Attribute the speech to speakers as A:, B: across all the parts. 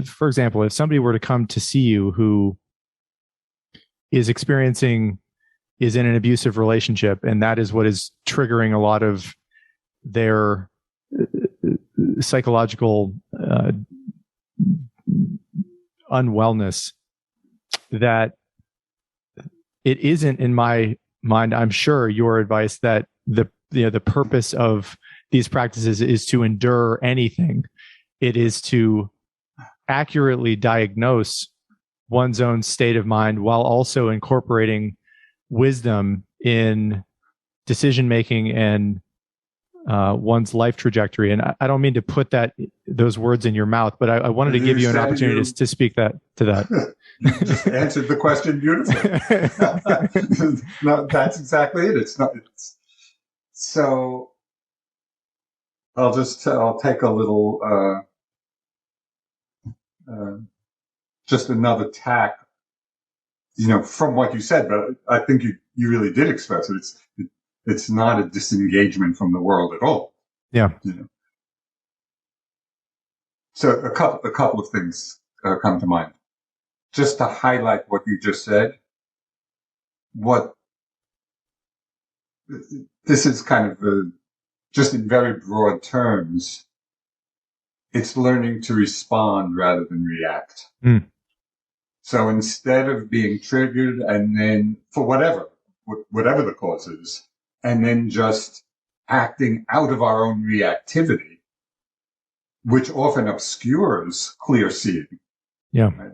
A: for example, if somebody were to come to see you who is in an abusive relationship, and that is what is triggering a lot of their psychological unwellness, that it isn't, in my mind, I'm sure, your advice that the purpose of these practices is to endure anything. It is to accurately diagnose one's own state of mind while also incorporating wisdom in decision making and one's life trajectory. And I don't mean to put those words in your mouth, but I wanted to give you an opportunity to speak to that.
B: You just answered the question beautifully. No, that's exactly it. So I'll take a little, just another tack, from what you said, but I think you really did express it. It's not a disengagement from the world at all.
A: Yeah.
B: So a couple of things come to mind. Just to highlight what you just said, this is kind of just in very broad terms, it's learning to respond rather than react.
A: Mm.
B: So instead of being triggered and then, for whatever the cause is, and then just acting out of our own reactivity, which often obscures clear seeing.
A: Yeah.
B: Right?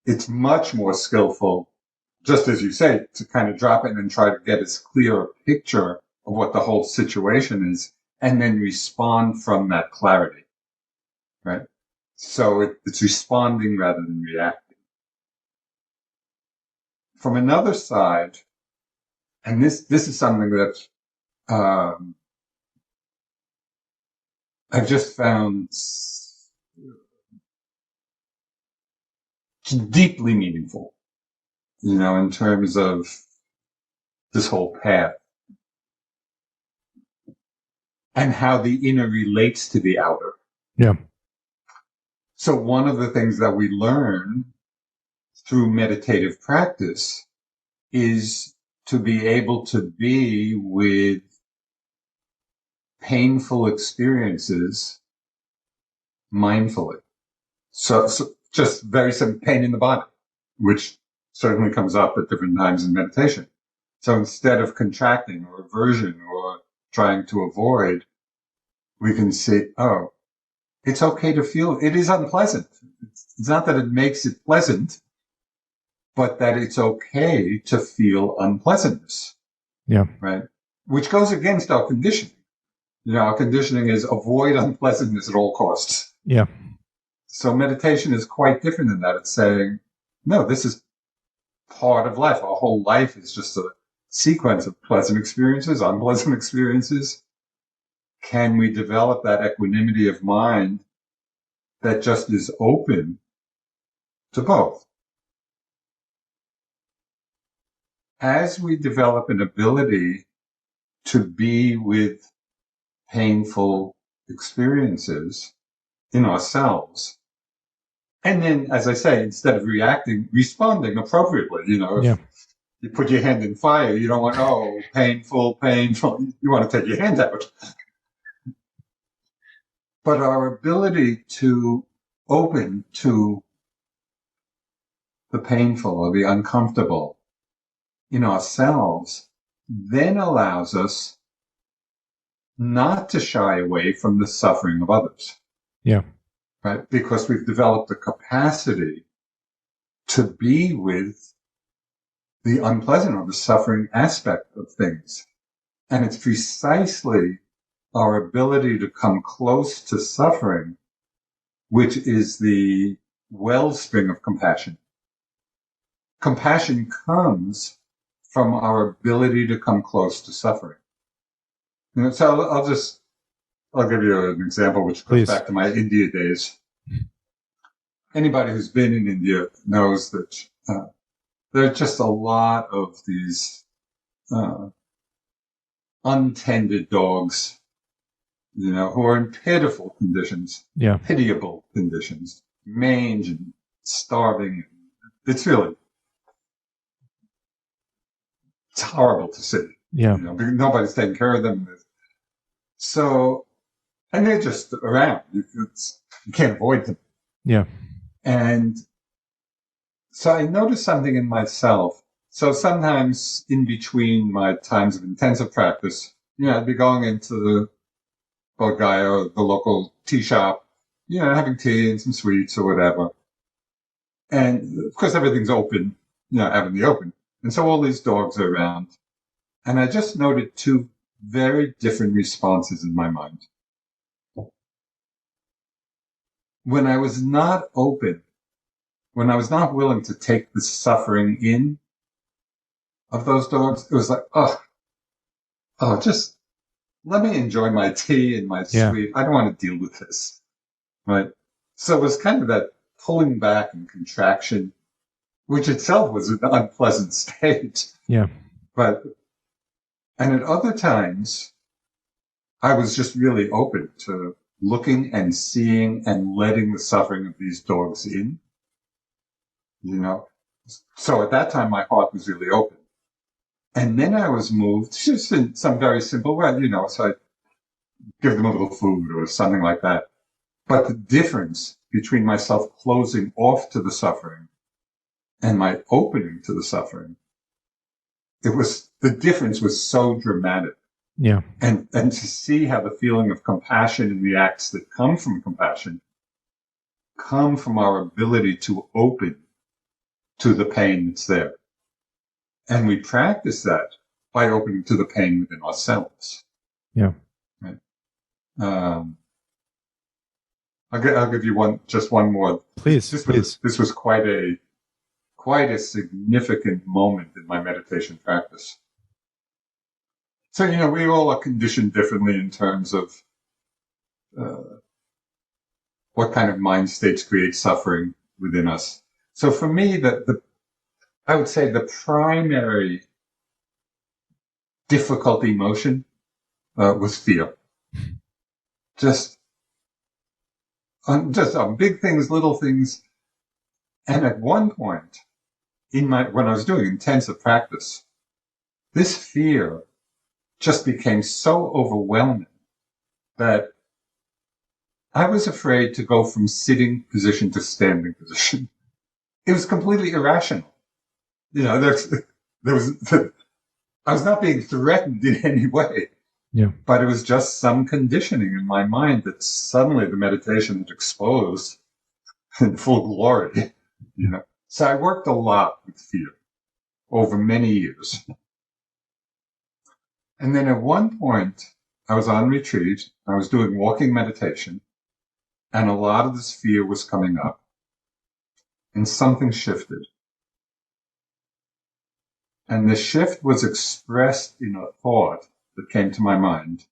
B: It's much more skillful, just as you say, to kind of drop in and try to get as clear a picture of what the whole situation is, and then respond from that clarity, right? So it's responding rather than reacting. From another side, and this is something that I've just found deeply meaningful, in terms of this whole path and how the inner relates to the outer.
A: Yeah.
B: So one of the things that we learn through meditative practice is to be able to be with painful experiences mindfully. So just very simple, pain in the body, which certainly comes up at different times in meditation. So instead of contracting or aversion or trying to avoid, we can see, oh, it's okay to feel it is unpleasant. It's not that it makes it pleasant, but that it's okay to feel unpleasantness.
A: Yeah.
B: Right. Which goes against our conditioning. Our conditioning is avoid unpleasantness at all costs.
A: Yeah.
B: So meditation is quite different than that. It's saying, no, this is part of life. Our whole life is just a sequence of pleasant experiences, unpleasant experiences. Can we develop that equanimity of mind that just is open to both? As we develop an ability to be with painful experiences in ourselves, and then, as I say, instead of reacting, responding appropriately. If you put your hand in fire, you don't want, painful. You want to take your hand out. But our ability to open to the painful or the uncomfortable in ourselves then allows us not to shy away from the suffering of others.
A: Yeah.
B: Right? Because we've developed the capacity to be with the unpleasant or the suffering aspect of things. And it's precisely our ability to come close to suffering, which is the wellspring of compassion. Compassion comes from our ability to come close to suffering. So I'll give you an example which goes back to my India days. Anybody who's been in India knows that there are just a lot of these untended dogs who are in pitiful conditions,
A: Yeah.
B: pitiable conditions, mange and starving. It's horrible to see.
A: Yeah.
B: Because nobody's taking care of them. So, and they're just around. You can't avoid them.
A: Yeah.
B: And so I noticed something in myself. So sometimes in between my times of intensive practice, I'd be going into the Bodhgaya or the local tea shop, having tea and some sweets or whatever. And of course everything's open, out in the open. And so all these dogs are around. And I just noted two very different responses in my mind. When I was not open, when I was not willing to take the suffering in of those dogs, it was like, just let me enjoy my tea and my sweet. I don't want to deal with this. Right? So it was kind of that pulling back and contraction, which itself was an unpleasant state.
A: Yeah.
B: And at other times, I was just really open to looking and seeing and letting the suffering of these dogs in. So at that time, my heart was really open. And then I was moved just in some very simple way, so I give them a little food or something like that. But the difference between myself closing off to the suffering and my opening to the suffering, the difference was so dramatic.
A: Yeah.
B: And to see how the feeling of compassion and the acts that come from compassion come from our ability to open to the pain that's there. And we practice that by opening to the pain within ourselves.
A: Yeah.
B: Right? I'll give you just one more.
A: Please.
B: This was quite a significant moment in my meditation practice. So, we all are conditioned differently in terms of what kind of mind states create suffering within us. So for me, I would say the primary difficult emotion was fear. Just on big things, little things. And at one point when I was doing intensive practice, this fear just became so overwhelming that I was afraid to go from sitting position to standing position. It was completely irrational. There was, I was not being threatened in any way.
A: Yeah.
B: But it was just some conditioning in my mind that suddenly the meditation had exposed in full glory. So I worked a lot with fear over many years. And then at one point, I was on retreat. I was doing walking meditation, and a lot of this fear was coming up. And something shifted. And the shift was expressed in a thought that came to my mind.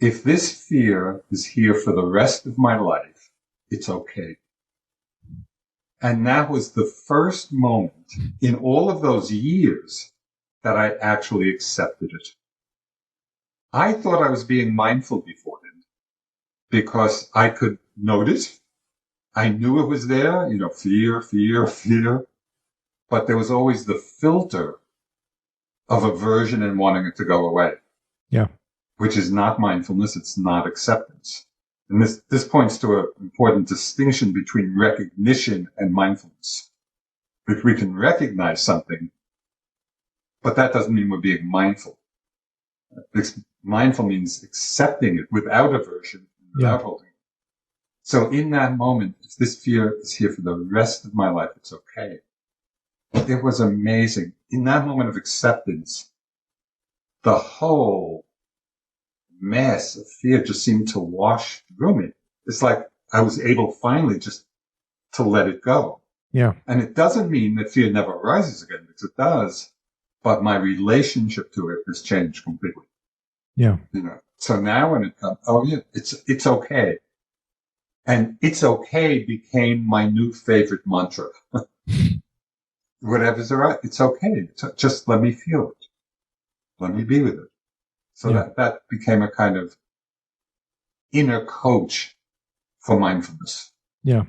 B: If this fear is here for the rest of my life, it's okay. And that was the first moment in all of those years that I actually accepted it. I thought I was being mindful before then because I could notice. I knew it was there, fear. But there was always the filter of aversion and wanting it to go away.
A: Yeah.
B: Which is not mindfulness. It's not acceptance. And this points to an important distinction between recognition and mindfulness. If we can recognize something, but that doesn't mean we're being mindful. Mindful means accepting it without aversion, without holding it. So in that moment, if this fear is here for the rest of my life, it's okay. It was amazing. In that moment of acceptance, the whole mass of fear just seemed to wash through me. It's like I was able finally just to let it go.
A: Yeah.
B: And it doesn't mean that fear never arises again, because it does, but my relationship to it has changed completely.
A: Yeah.
B: So now when it comes, it's okay. And it's okay became my new favorite mantra. Whatever's all right, it's okay. Just let me feel it. Let me be with it. So that became a kind of inner coach for mindfulness.
A: Yeah.